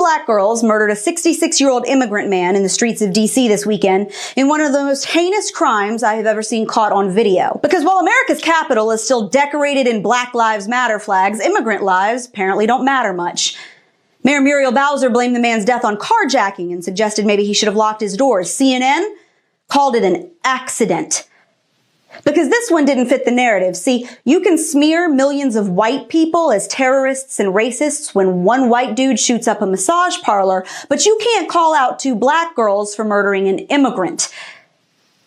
black girls murdered a 66-year-old immigrant man in the streets of DC this weekend in one of the most heinous crimes I have ever seen caught on video. Because while America's capital is still decorated in Black Lives Matter flags, immigrant lives apparently don't matter much. Mayor Muriel Bowser blamed the man's death on carjacking and suggested maybe he should have locked his doors. CNN called it an accident. Because this one didn't fit the narrative. See, you can smear millions of white people as terrorists and racists when one white dude shoots up a massage parlor, but you can't call out two black girls for murdering an immigrant.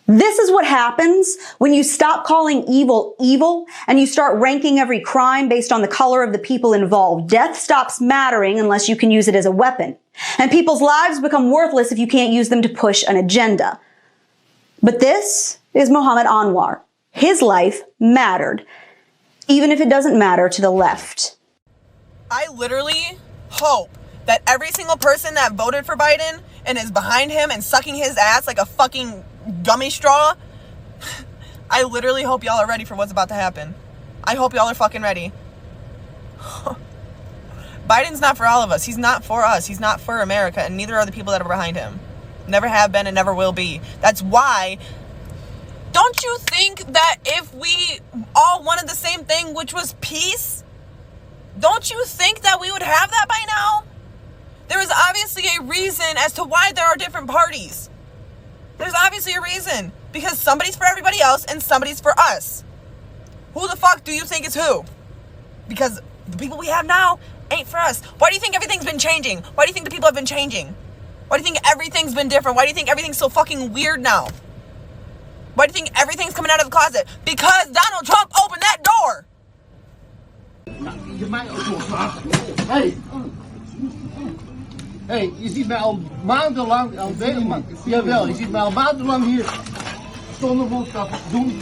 This is what happens when you stop calling evil evil and you start ranking every crime based on the color of the people involved. Death stops mattering unless you can use it as a weapon. And people's lives become worthless if you can't use them to push an agenda. But this is Mohammed Anwar. His life mattered, even if it doesn't matter to the left. I literally hope that every single person that voted for Biden and is behind him and sucking his ass like a fucking gummy straw, I literally hope y'all are ready for what's about to happen. I hope y'all are fucking ready. Biden's not for all of us. He's not for us. He's not for America, and neither are the people that are behind him. Never have been and never will be. That's why, don't you think that if we all wanted the same thing, which was peace, don't you think that we would have that by now? There is obviously a reason as to why there are different parties. There's obviously a reason. Because somebody's for everybody else and somebody's for us. Who the fuck do you think is who? Because the people we have now ain't for us. Why do you think everything's been changing? Why do you think the people have been changing? Why do you think everything's been different? Why do you think everything's so fucking weird now? Why do you think everything's coming out of the closet? Because Donald Trump opened that door! Hey, je ziet mij al maandenlang, jawel, je ziet mij al maandenlang hier zonder mondkapjes doen.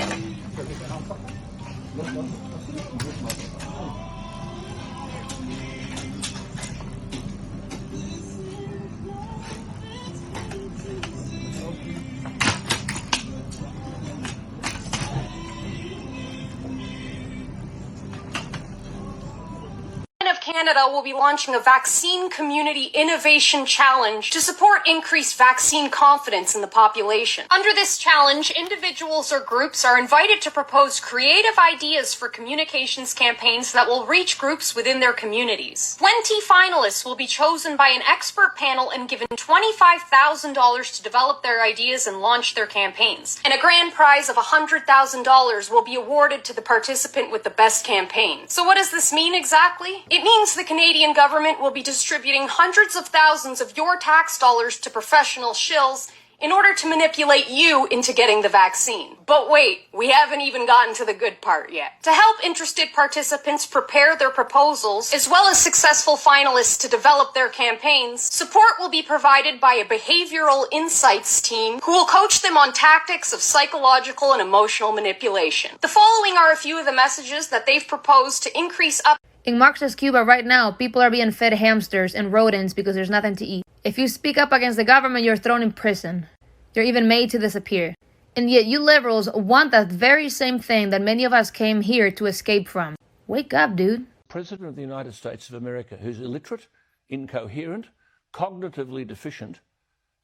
Of Canada will be launching a vaccine community innovation challenge to support increased vaccine confidence in the population. Under this challenge, individuals or groups are invited to propose creative ideas for communications campaigns that will reach groups within their communities. 20 finalists will be chosen by an expert panel and given $25,000 to develop their ideas and launch their campaigns. And a grand prize of $100,000 will be awarded to the participant with the best campaign. So what does this mean exactly? It means the Canadian government will be distributing hundreds of thousands of your tax dollars to professional shills in order to manipulate you into getting the vaccine. But wait, we haven't even gotten to the good part yet. To help interested participants prepare their proposals, as well as successful finalists to develop their campaigns, support will be provided by a behavioral insights team who will coach them on tactics of psychological and emotional manipulation. The following are a few of the messages that they've proposed to increase up. In Marxist Cuba right now, people are being fed hamsters and rodents because there's nothing to eat. If you speak up against the government, you're thrown in prison. You're even made to disappear. And yet you liberals want that very same thing that many of us came here to escape from. Wake up, dude. President of the United States of America, who's illiterate, incoherent, cognitively deficient,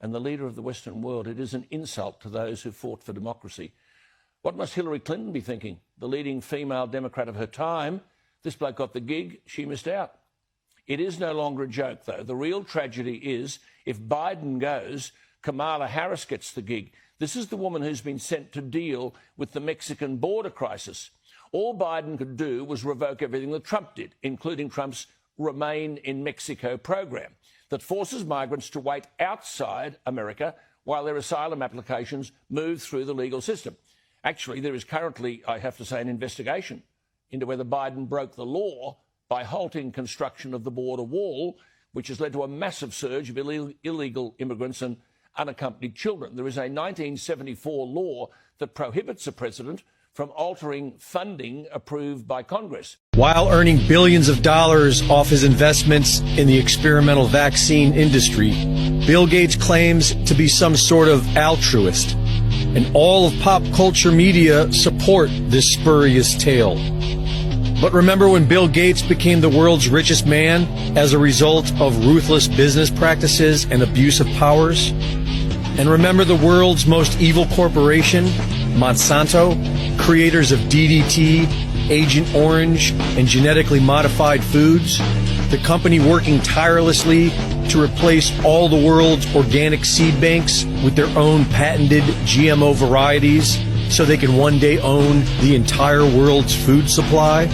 and the leader of the Western world, it is an insult to those who fought for democracy. What must Hillary Clinton be thinking? The leading female Democrat of her time. This bloke got the gig, she missed out. It is no longer a joke, though. The real tragedy is if Biden goes, Kamala Harris gets the gig. This is the woman who's been sent to deal with the Mexican border crisis. All Biden could do was revoke everything that Trump did, including Trump's Remain in Mexico program that forces migrants to wait outside America while their asylum applications move through the legal system. Actually, there is currently, I have to say, an investigation into whether Biden broke the law by halting construction of the border wall, which has led to a massive surge of illegal immigrants and unaccompanied children. There is a 1974 law that prohibits a president from altering funding approved by Congress. While earning billions of dollars off his investments in the experimental vaccine industry, Bill Gates claims to be some sort of altruist, and all of pop culture media support this spurious tale. But remember when Bill Gates became the world's richest man as a result of ruthless business practices and abuse of powers? And remember the world's most evil corporation, Monsanto, creators of DDT, Agent Orange, and genetically modified foods? The company working tirelessly to replace all the world's organic seed banks with their own patented GMO varieties so they can one day own the entire world's food supply?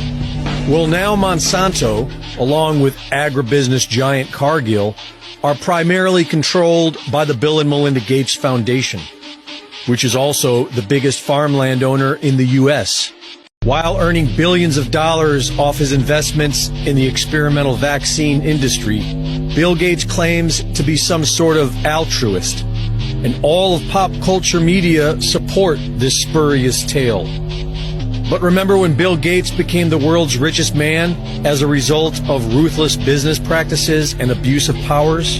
Well, now Monsanto, along with agribusiness giant Cargill, are primarily controlled by the Bill and Melinda Gates Foundation, which is also the biggest farmland owner in the U.S. While earning billions of dollars off his investments in the experimental vaccine industry, Bill Gates claims to be some sort of altruist, and all of pop culture media support this spurious tale. But remember when Bill Gates became the world's richest man as a result of ruthless business practices and abuse of powers?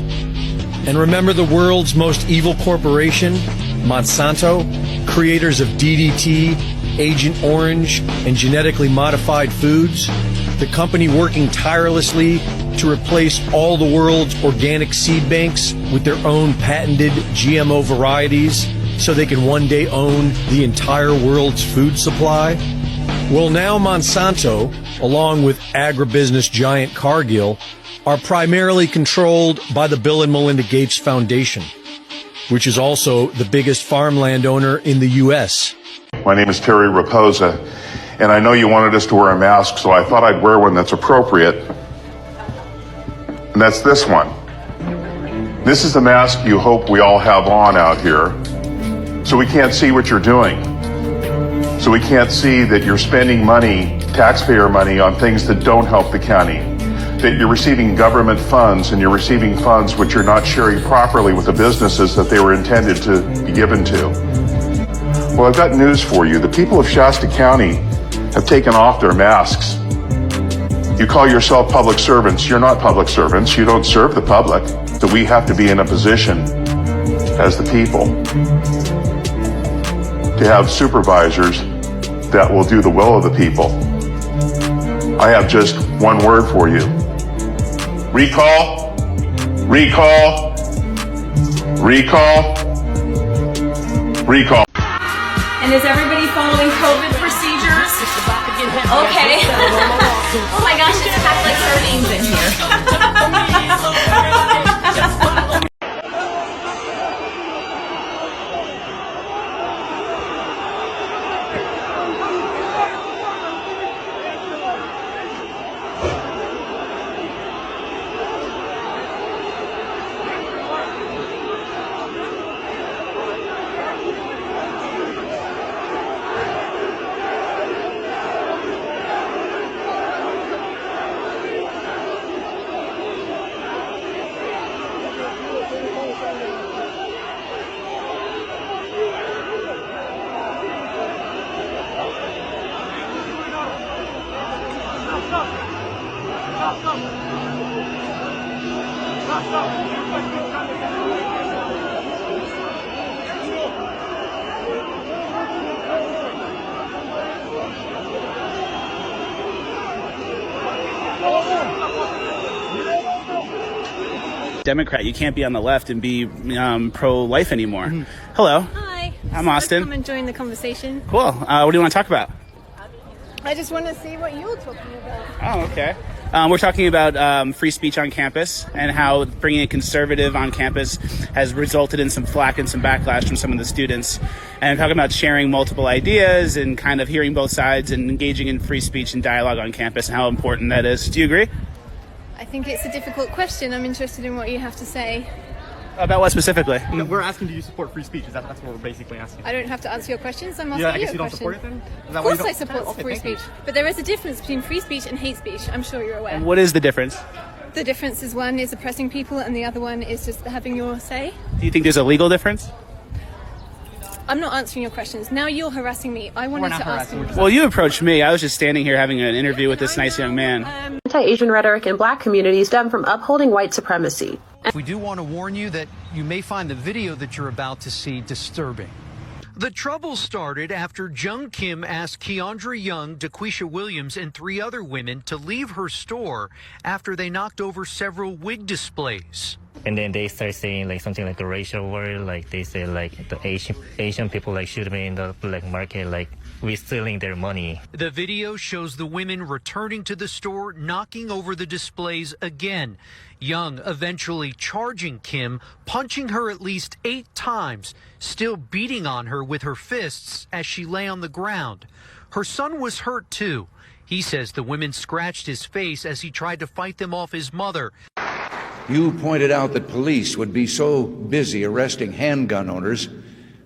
And remember the world's most evil corporation, Monsanto, creators of DDT, Agent Orange, and genetically modified foods? The company working tirelessly to replace all the world's organic seed banks with their own patented GMO varieties so they can one day own the entire world's food supply? Well, now Monsanto, along with agribusiness giant Cargill, are primarily controlled by the Bill and Melinda Gates Foundation, which is also the biggest farmland owner in the U.S. My name is Terry Raposa, and I know you wanted us to wear a mask, so I thought I'd wear one that's appropriate, and that's this one. This is the mask you hope we all have on out here, so we can't see what you're doing. So we can't see that you're spending money, taxpayer money, on things that don't help the county. That you're receiving government funds, and you're receiving funds which you're not sharing properly with the businesses that they were intended to be given to. Well, I've got news for you. The people of Shasta County have taken off their masks. You call yourself public servants. You're not public servants. You don't serve the public. So we have to be in a position as the people to have supervisors that will do the will of the people. I have just one word for you. Recall, recall, recall, recall. And is everybody following COVID procedures? Okay. Oh my gosh, it's packed like sardines in here. Democrat. You can't be on the left and be pro-life anymore. Mm-hmm. Hello. Hi. I'm Austin. Come and join the conversation. Cool. What do you want to talk about? I just want to see what you're talking about. Oh, okay. We're talking about free speech on campus and how bringing a conservative on campus has resulted in some flack and some backlash from some of the students. And talking about sharing multiple ideas and kind of hearing both sides and engaging in free speech and dialogue on campus and how important that is. Do you agree? I think it's a difficult question. I'm interested in what you have to say. About what specifically? No, we're asking, do you support free speech? That's what we're basically asking. I don't have to answer your questions. I'm asking I guess you you a don't question. support it then? Of course I support free speech. But there is a difference between free speech and hate speech. I'm sure you're aware. And what is the difference? The difference is one is oppressing people and the other one is just having your say. Do you think there's a legal difference? I'm not answering your questions. Now you're harassing me. I wanted to ask you. Well, you approached me. I was just standing here having an interview with this nice young man. Anti-Asian rhetoric in black communities stem from upholding white supremacy. We do want to warn you that you may find the video that you're about to see disturbing. The trouble started after Jung Kim asked Keandra Young, Daquisha Williams, and 3 other women to leave her store after they knocked over several wig displays. And then they start saying like something like a racial word, like they say like the Asian people like should be in the black market, like we're stealing their money. The video shows the women returning to the store, knocking over the displays again. Young eventually charging Kim, punching her at least 8 times, still beating on her with her fists as she lay on the ground. Her son was hurt too. He says the women scratched his face as he tried to fight them off his mother. You pointed out that police would be so busy arresting handgun owners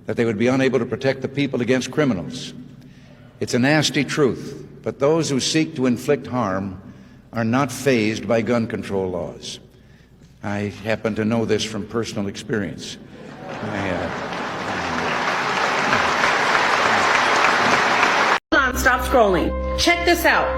that they would be unable to protect the people against criminals. It's a nasty truth, but those who seek to inflict harm are not fazed by gun control laws. I happen to know this from personal experience. Stop scrolling. Check this out.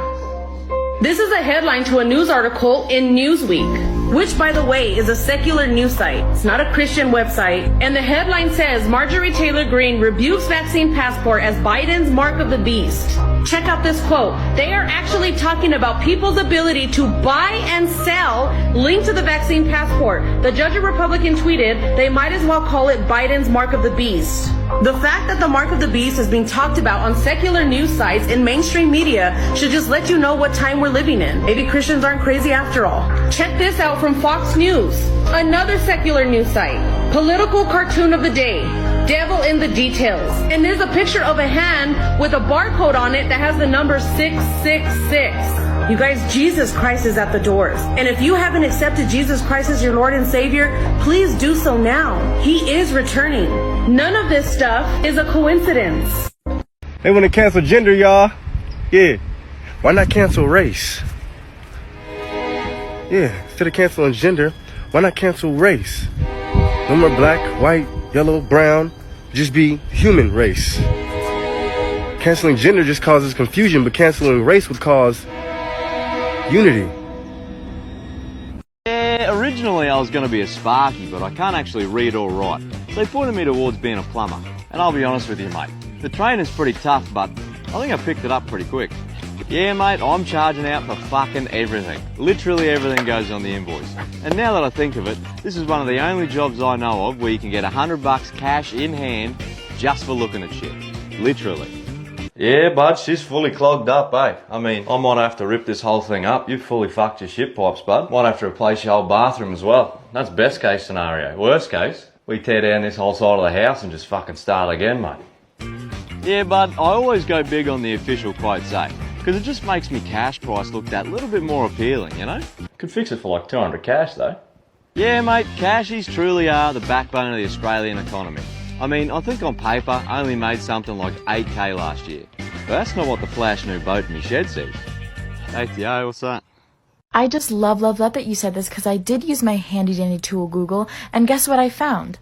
This is a headline to a news article in Newsweek, which, by the way, is a secular news site. It's not a Christian website. And the headline says, Marjorie Taylor Greene rebukes vaccine passport as Biden's mark of the beast. Check out this quote. They are actually talking about people's ability to buy and sell linked to the vaccine passport. The judge, a Republican, tweeted, they might as well call it Biden's mark of the beast. The fact that the mark of the beast is being talked about on secular news sites and mainstream media should just let you know what time we're living in. Maybe Christians aren't crazy after all. Check this out from Fox News, another secular news site. Political cartoon of the day, devil in the details. And there's a picture of a hand with a barcode on it that has the number 666. You guys, Jesus Christ is at the doors. And if you haven't accepted Jesus Christ as your Lord and Savior, please do so now. He is returning. None of this stuff is a coincidence. They want to cancel gender, y'all. Yeah. Why not cancel race? Yeah, instead of canceling gender, why not cancel race? No more black, white, yellow, brown. Just be human race. Canceling gender just causes confusion, but canceling race would cause unity. Yeah, originally I was going to be a Sparky, but I can't actually read or write. So they pointed me towards being a plumber. And I'll be honest with you, mate, the training's pretty tough, but I think I picked it up pretty quick. Yeah, mate, I'm charging out for fucking everything. Literally everything goes on the invoice. And now that I think of it, this is one of the only jobs I know of where you can get $100 cash in hand just for looking at shit. Literally. Yeah, bud, she's fully clogged up, eh? I mean, I might have to rip this whole thing up. You've fully fucked your shit pipes, bud. Might have to replace your whole bathroom as well. That's best case scenario. Worst case, we tear down this whole side of the house and just fucking start again, mate. Yeah, bud, I always go big on the official quotes, eh? Because it just makes me cash price look that little bit more appealing, you know? Could fix it for like 200 cash though. Yeah, mate, cashies truly are the backbone of the Australian economy. I mean, I think on paper, I only made something like 8k last year. But that's not what the flash new boat in my shed says. Hey Theo, what's that? I just love that you said this, because I did use my handy dandy tool Google, and guess what I found?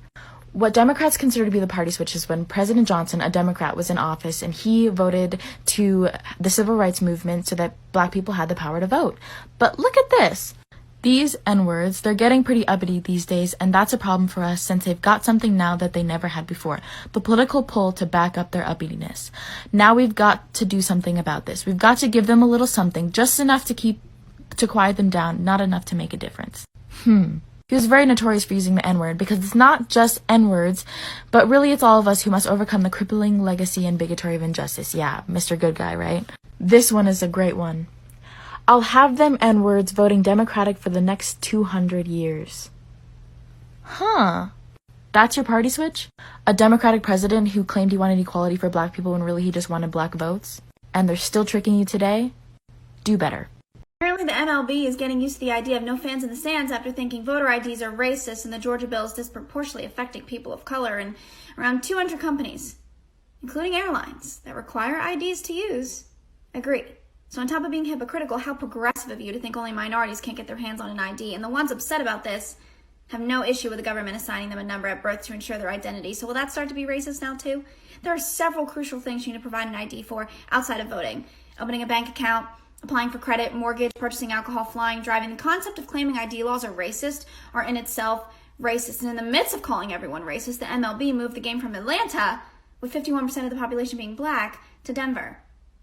What Democrats consider to be the party switch is when President Johnson, a Democrat, was in office and he voted to the civil rights movement so that black people had the power to vote. But look at this. These N-words, they're getting pretty uppity these days, and that's a problem for us since they've got something now that they never had before, the political pull to back up their uppityness. Now we've got to do something about this. We've got to give them a little something, just enough to quiet them down, not enough to make a difference. He was very notorious for using the N-word because it's not just N-words, but really it's all of us who must overcome the crippling legacy and bigotry of injustice. Yeah, Mr. Good Guy, right? This one is a great one. I'll have them N-words voting Democratic for the next 200 years. Huh. That's your party switch? A Democratic president who claimed he wanted equality for black people when really he just wanted black votes? And they're still tricking you today? Do better. Apparently the MLB is getting used to the idea of no fans in the stands after thinking voter IDs are racist and the Georgia bill is disproportionately affecting people of color in around 200 companies, including airlines, that require IDs to use, agree. So on top of being hypocritical, how progressive of you to think only minorities can't get their hands on an ID, and the ones upset about this have no issue with the government assigning them a number at birth to ensure their identity. So will that start to be racist now too? There are several crucial things you need to provide an ID for outside of voting. Opening a bank account, applying for credit, mortgage, purchasing alcohol, flying, driving. The concept of claiming ID laws are racist are in itself racist. And in the midst of calling everyone racist, the MLB moved the game from Atlanta with 51% of the population being black, to Denver,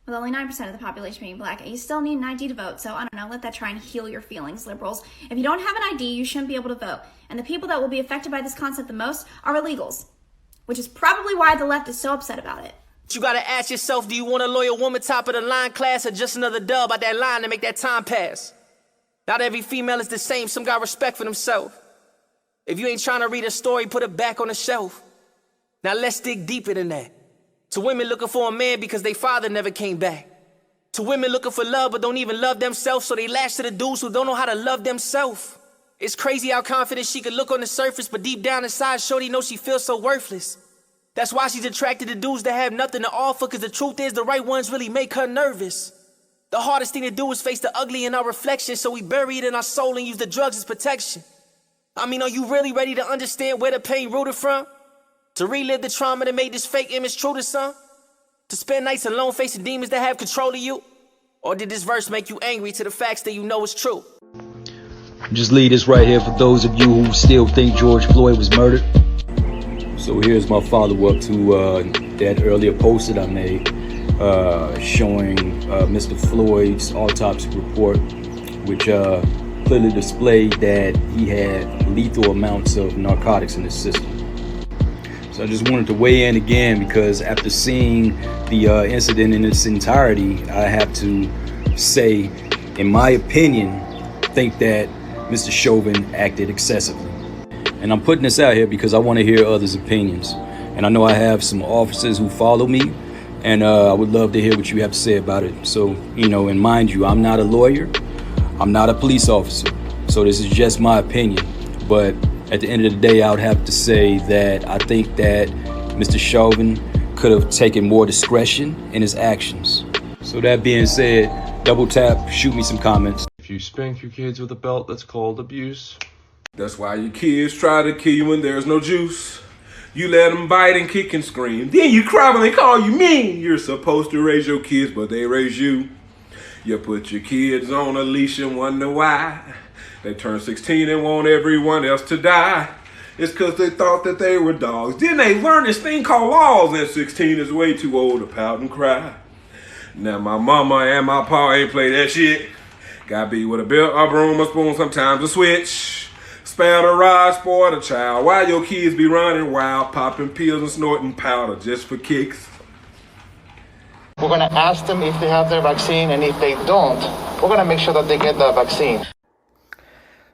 with only 9% of the population being black. And you still need an ID to vote, so I don't know, let that try and heal your feelings, liberals. If you don't have an ID, you shouldn't be able to vote. And the people that will be affected by this concept the most are illegals, which is probably why the left is so upset about it. You gotta ask yourself, do you want a loyal woman top of the line class or just another dub out that line to make that time pass? Not every female is the same, some got respect for themselves. If you ain't trying to read a story, put it back on the shelf. Now let's dig deeper than that. To women looking for a man because their father never came back. To women looking for love but don't even love themselves, so they lash to the dudes who don't know how to love themselves. It's crazy how confident she could look on the surface, but deep down inside, shorty knows she feels so worthless. That's why she's attracted to dudes that have nothing to offer, cause the truth is the right ones really make her nervous. The hardest thing to do is face the ugly in our reflection, so we bury it in our soul and use the drugs as protection. I mean, are you really ready to understand where the pain rooted from? To relive the trauma that made this fake image true to some? To spend nights alone facing demons that have control of you? Or did this verse make you angry to the facts that you know is true? Just leave this right here for those of you who still think George Floyd was murdered. So here's my follow-up to that earlier post that I made showing Mr. Floyd's autopsy report, which clearly displayed that he had lethal amounts of narcotics in his system. So I just wanted to weigh in again because after seeing the incident in its entirety, I have to say, in my opinion, think that Mr. Chauvin acted excessively. And I'm putting this out here because I want to hear others' opinions. And I know I have some officers who follow me, and I would love to hear what you have to say about it. So, you know, and mind you, I'm not a lawyer, I'm not a police officer, so this is just my opinion. But at the end of the day, I would have to say that I think that Mr. Chauvin could have taken more discretion in his actions. So that being said, double tap, shoot me some comments. If you spank your kids with a belt, that's called abuse. That's why your kids try to kill you when there's no juice. You let them bite and kick and scream. Then you cry when they call you mean. You're supposed to raise your kids, but they raise you. You put your kids on a leash and wonder why. They turn 16 and want everyone else to die. It's because they thought that they were dogs. Then they learned this thing called laws, and 16 is way too old to pout and cry. Now my mama and my pa ain't play that shit. Gotta be with a belt, a broom, a spoon, sometimes a switch. Spare the rod, spoil the child. Why your kids be running wild, popping pills and snorting powder just for kicks? We're going to ask them if they have their vaccine, and if they don't, we're going to make sure that they get the vaccine.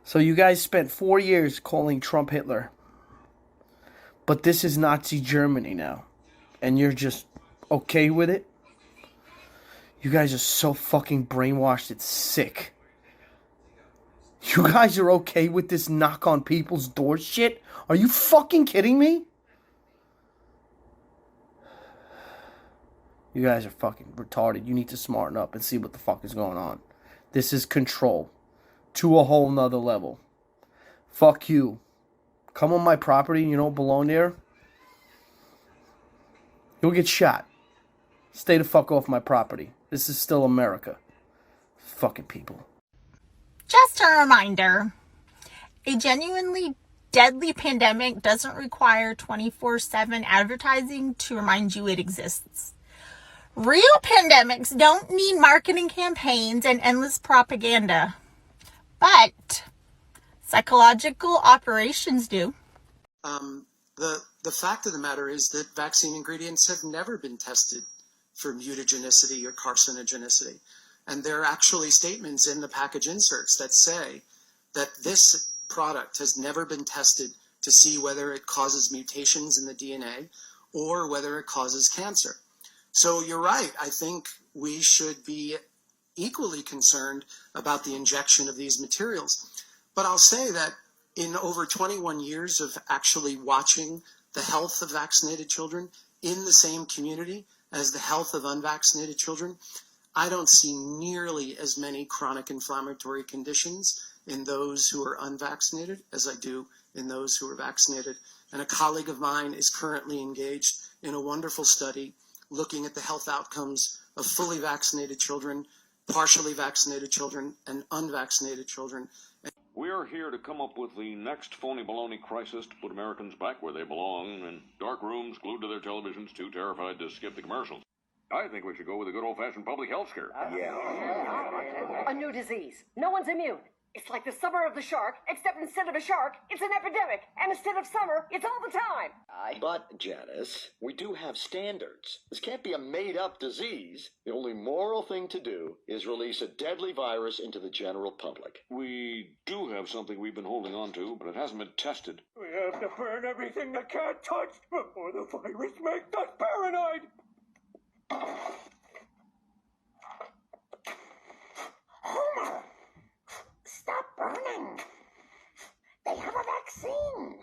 So you guys spent 4 years calling Trump Hitler. But this is Nazi Germany now. And you're just okay with it? You guys are so fucking brainwashed, it's sick. You guys are okay with this knock on people's doors shit? Are you fucking kidding me? You guys are fucking retarded. You need to smarten up and see what the fuck is going on. This is control. To a whole nother level. Fuck you. Come on my property and you don't belong there. You'll get shot. Stay the fuck off my property. This is still America. Fucking people. Just a reminder, a genuinely deadly pandemic doesn't require 24/7 advertising to remind you it exists. Real pandemics don't need marketing campaigns and endless propaganda, but psychological operations do. The fact of the matter is that vaccine ingredients have never been tested for mutagenicity or carcinogenicity. And there are actually statements in the package inserts that say that this product has never been tested to see whether it causes mutations in the DNA or whether it causes cancer. So you're right. I think we should be equally concerned about the injection of these materials. But I'll say that in over 21 years of actually watching the health of vaccinated children in the same community as the health of unvaccinated children, I don't see nearly as many chronic inflammatory conditions in those who are unvaccinated as I do in those who are vaccinated. And a colleague of mine is currently engaged in a wonderful study looking at the health outcomes of fully vaccinated children, partially vaccinated children, and unvaccinated children. We're here to come up with the next phony baloney crisis to put Americans back where they belong, in dark rooms glued to their televisions, too terrified to skip the commercials. I think we should go with a good old-fashioned public health scare. A new disease. No one's immune. It's like the summer of the shark, except instead of a shark, it's an epidemic. And instead of summer, it's all the time. But, Janice, we do have standards. This can't be a made-up disease. The only moral thing to do is release a deadly virus into the general public. We do have something we've been holding on to, but it hasn't been tested. We have to burn everything that can't touch before the virus makes us paranoid. Homer! Stop burning! They have a vaccine!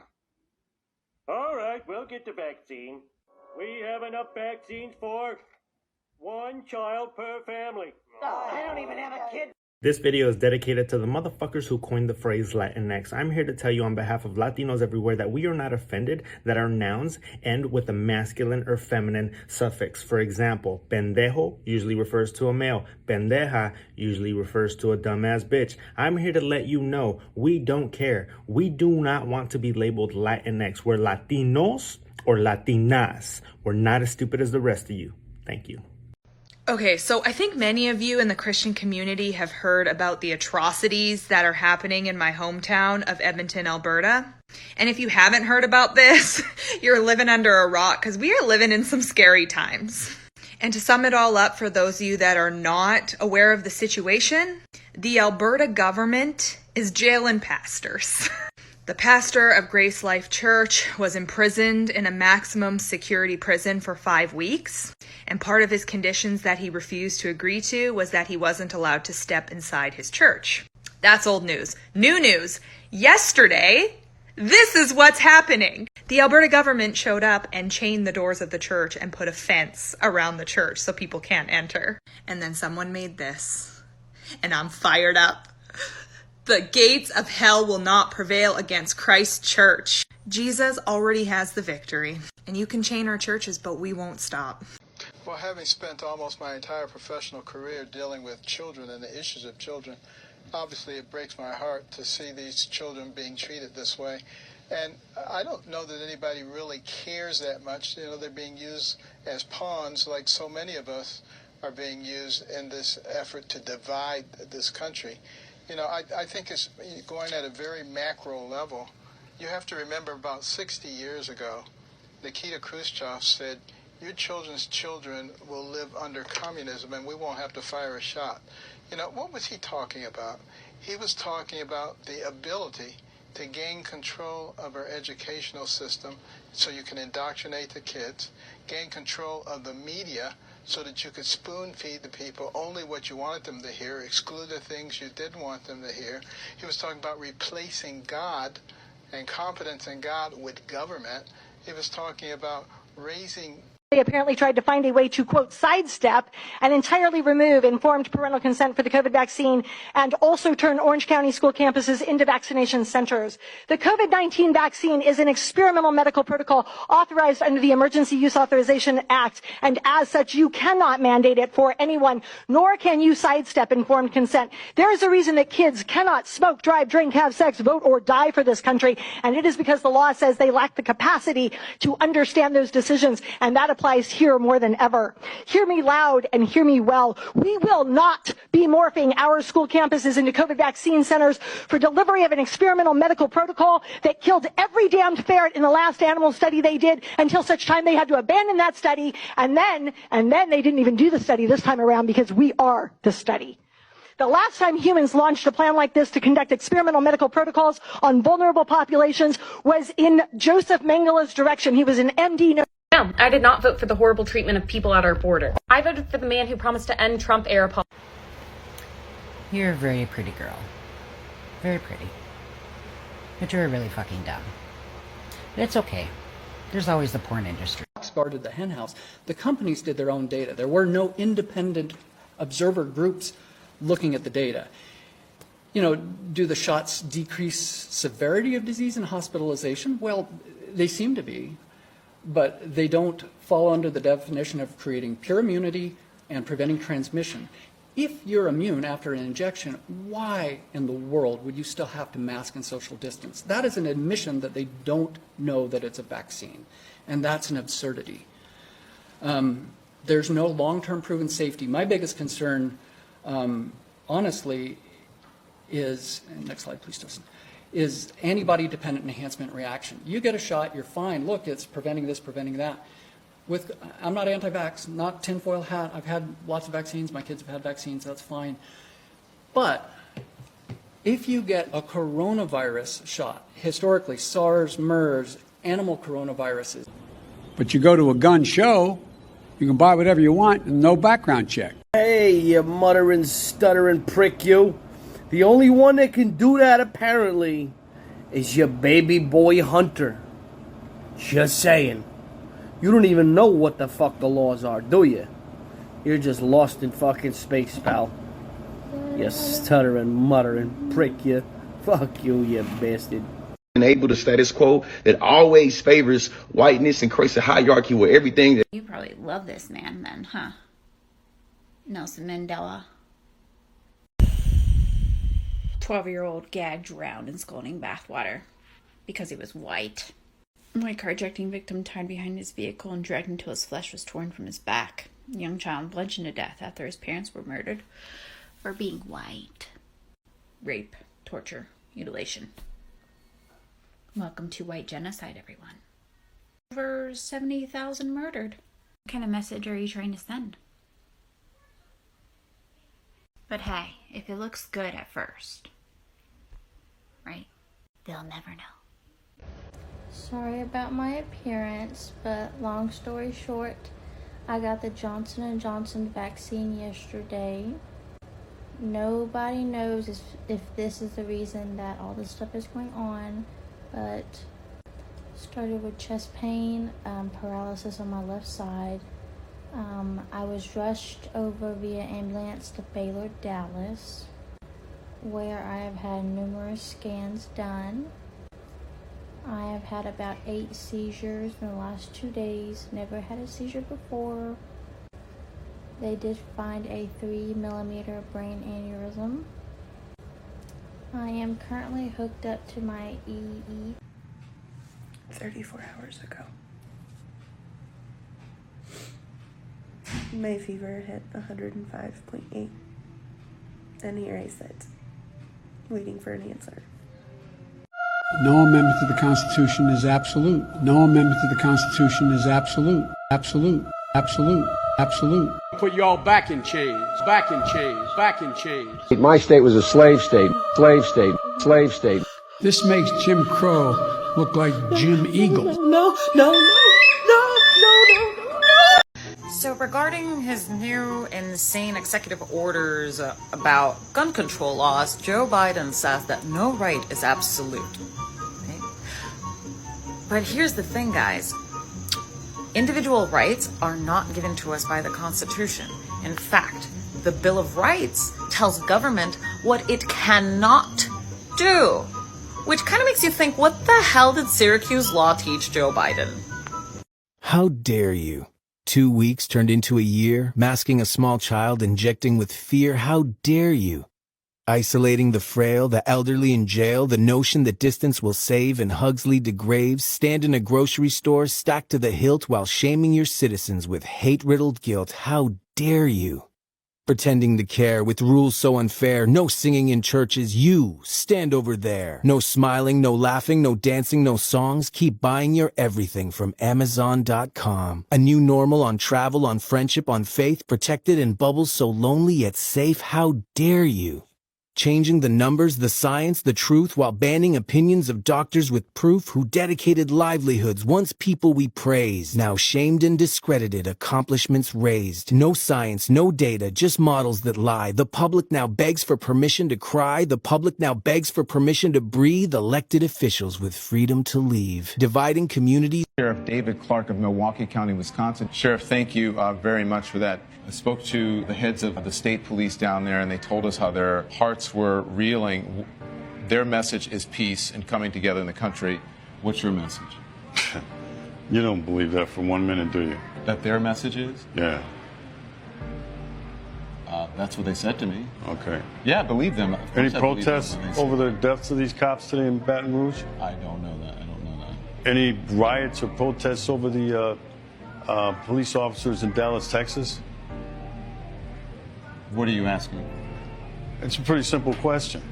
All right, we'll get the vaccine. We have enough vaccines for 1 child per family. I don't even have a kid. This video is dedicated to the motherfuckers who coined the phrase Latinx. I'm here to tell you on behalf of Latinos everywhere that we are not offended that our nouns end with a masculine or feminine suffix. For example, pendejo usually refers to a male. Pendeja usually refers to a dumbass bitch. I'm here to let you know we don't care. We do not want to be labeled Latinx. We're Latinos or Latinas. We're not as stupid as the rest of you. Thank you. Okay, so I think many of you in the Christian community have heard about the atrocities that are happening in my hometown of Edmonton, Alberta. And if you haven't heard about this, you're living under a rock because we are living in some scary times. And to sum it all up, for those of you that are not aware of the situation, the Alberta government is jailing pastors. The pastor of Grace Life Church was imprisoned in a maximum security prison for 5 weeks. And part of his conditions that he refused to agree to was that he wasn't allowed to step inside his church. That's old news. New news. Yesterday, this is what's happening. The Alberta government showed up and chained the doors of the church and put a fence around the church so people can't enter. And then someone made this. And I'm fired up. The gates of hell will not prevail against Christ's church. Jesus already has the victory. And you can chain our churches, but we won't stop. Well, having spent almost my entire professional career dealing with children and the issues of children, obviously it breaks my heart to see these children being treated this way. And I don't know that anybody really cares that much. You know, they're being used as pawns like so many of us are being used in this effort to divide this country. You know, I think it's going at a very macro level. You have to remember about 60 years ago, Nikita Khrushchev said, your children's children will live under communism and we won't have to fire a shot. You know, what was he talking about? He was talking about the ability to gain control of our educational system so you can indoctrinate the kids, gain control of the media so that you could spoon feed the people only what you wanted them to hear, exclude the things you didn't want them to hear. He was talking about replacing God and confidence in God with government. He was talking about raising... They apparently tried to find a way to, quote, sidestep and entirely remove informed parental consent for the COVID vaccine and also turn Orange County school campuses into vaccination centers. The COVID-19 vaccine is an experimental medical protocol authorized under the Emergency Use Authorization Act, and as such, you cannot mandate it for anyone, nor can you sidestep informed consent. There is a reason that kids cannot smoke, drive, drink, have sex, vote, or die for this country, and it is because the law says they lack the capacity to understand those decisions, and that applies here more than ever. Hear me loud and hear me well. We will not be morphing our school campuses into COVID vaccine centers for delivery of an experimental medical protocol that killed every damned ferret in the last animal study they did until such time they had to abandon that study, and then they didn't even do the study this time around because we are the study. The last time humans launched a plan like this to conduct experimental medical protocols on vulnerable populations was in Joseph Mengele's direction. He was an MD. No, I did not vote for the horrible treatment of people at our border. I voted for the man who promised to end Trump-era policy. You're a very pretty girl. Very pretty. But you're really fucking dumb. But it's okay. There's always the porn industry. Guarded the hen house. The companies did their own data. There were no independent observer groups looking at the data. You know, do the shots decrease severity of disease and hospitalization? Well, they seem to be. But they don't fall under the definition of creating pure immunity and preventing transmission. If you're immune after an injection, why in the world would you still have to mask and social distance? That is an admission that they don't know that it's a vaccine, and that's an absurdity. There's no long-term proven safety. My biggest concern, honestly, is, next slide please, Justin, is antibody-dependent enhancement reaction. You get a shot, you're fine. Look, it's preventing this, preventing that. I'm not anti-vax, not tinfoil hat. I've had lots of vaccines. My kids have had vaccines. That's fine. But if you get a coronavirus shot, historically, SARS, MERS, animal coronaviruses. But you go to a gun show, you can buy whatever you want and no background check. Hey, you muttering, stuttering prick, you. The only one that can do that, apparently, is your baby boy Hunter. Just saying. You don't even know what the fuck the laws are, do you? You're just lost in fucking space, pal. You stuttering, muttering prick, you. Fuck you, you bastard. Enable the status quo that always favors whiteness and creates a hierarchy where everything that... You probably love this man then, huh? Nelson Mandela. 12-year-old gagged, drowned in scalding bathwater because he was white. My carjacking victim tied behind his vehicle and dragged until his flesh was torn from his back. A young child bludgeoned to death after his parents were murdered for being white. Rape, torture, mutilation. Welcome to white genocide, everyone. Over 70,000 murdered. What kind of message are you trying to send? But hey, if it looks good at first, right? They'll never know. Sorry about my appearance, but long story short, I got the Johnson & Johnson vaccine yesterday. Nobody knows if this is the reason that all this stuff is going on, but started with chest pain, paralysis on my left side. I was rushed over via ambulance to Baylor, Dallas, where I have had numerous scans done. I have had about 8 seizures in the last 2 days. Never had a seizure before. They did find a 3mm brain aneurysm. I am currently hooked up to my EE. 34 hours ago, my fever hit 105.8. And here I sit, waiting for an answer. No amendment to the Constitution is absolute. No amendment to the Constitution is absolute. Absolute. Absolute. Absolute. Put you all back in chains. Back in chains. Back in chains. My state was a slave state. Slave state. Slave state. This makes Jim Crow look like Jim Eagle. No. So regarding his new insane executive orders about gun control laws, Joe Biden says that no right is absolute. Okay? But here's the thing, guys. Individual rights are not given to us by the Constitution. In fact, the Bill of Rights tells government what it cannot do, which kind of makes you think, what the hell did Syracuse law teach Joe Biden? How dare you? 2 weeks turned into a year, masking a small child, injecting with fear. How dare you? Isolating the frail, the elderly in jail, the notion that distance will save and hugs lead to graves, stand in a grocery store stacked to the hilt while shaming your citizens with hate-riddled guilt. How dare you? Pretending to care with rules so unfair, no singing in churches, you stand over there. No smiling, no laughing, no dancing, no songs, keep buying your everything from Amazon.com. A new normal on travel, on friendship, on faith, protected in bubbles so lonely yet safe. How dare you? Changing the numbers, the science, the truth, while banning opinions of doctors with proof who dedicated livelihoods, once people we praised, now shamed and discredited, accomplishments raised. No science, no data, just models that lie. The public now begs for permission to cry. The public now begs for permission to breathe. Elected officials with freedom to leave. Dividing communities. Sheriff David Clark of Milwaukee County, Wisconsin. Sheriff, thank you very much for that. I spoke to the heads of the state police down there, and they told us how their hearts were reeling. Their message is peace and coming together in the country. What's your message? You don't believe that for 1 minute, do you? That their message is? Yeah. That's what they said to me. Okay. Yeah, I believe them. Of Any course I believe them protests when they say over the deaths of these cops today in Baton Rouge? I don't know that. Any riots or protests over the police officers in Dallas, Texas? What are you asking? It's a pretty simple question.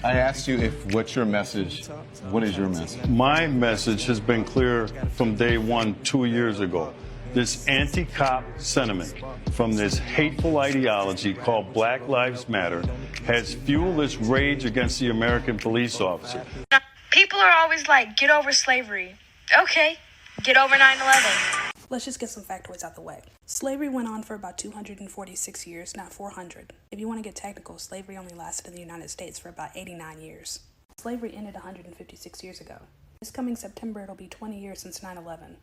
I asked you what's your message? What is your message? My message has been clear from day one 2 years ago. This anti-cop sentiment from this hateful ideology called Black Lives Matter has fueled this rage against the American police officer. People are always like, get over slavery. Okay, get over 9/11. Let's just get some factoids out the way. Slavery went on for about 246 years, not 400. If you want to get technical, slavery only lasted in the United States for about 89 years. Slavery ended 156 years ago. This coming September, it'll be 20 years since 9/11.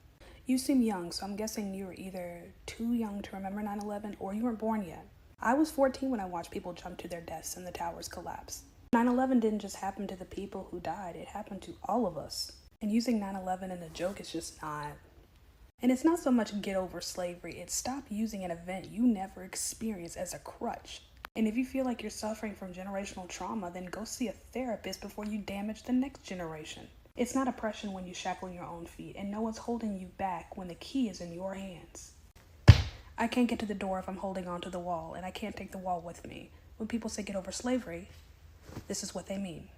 You seem young, so I'm guessing you were either too young to remember 9/11 or you weren't born yet. I was 14 when I watched people jump to their deaths and the towers collapse. 9/11 didn't just happen to the people who died, it happened to all of us. And using 9/11 in a joke is just not. And it's not so much get over slavery, it's stop using an event you never experienced as a crutch. And if you feel like you're suffering from generational trauma, then go see a therapist before you damage the next generation. It's not oppression when you shackle your own feet, and no one's holding you back when the key is in your hands. I can't get to the door if I'm holding onto the wall, and I can't take the wall with me. When people say get over slavery, this is what they mean.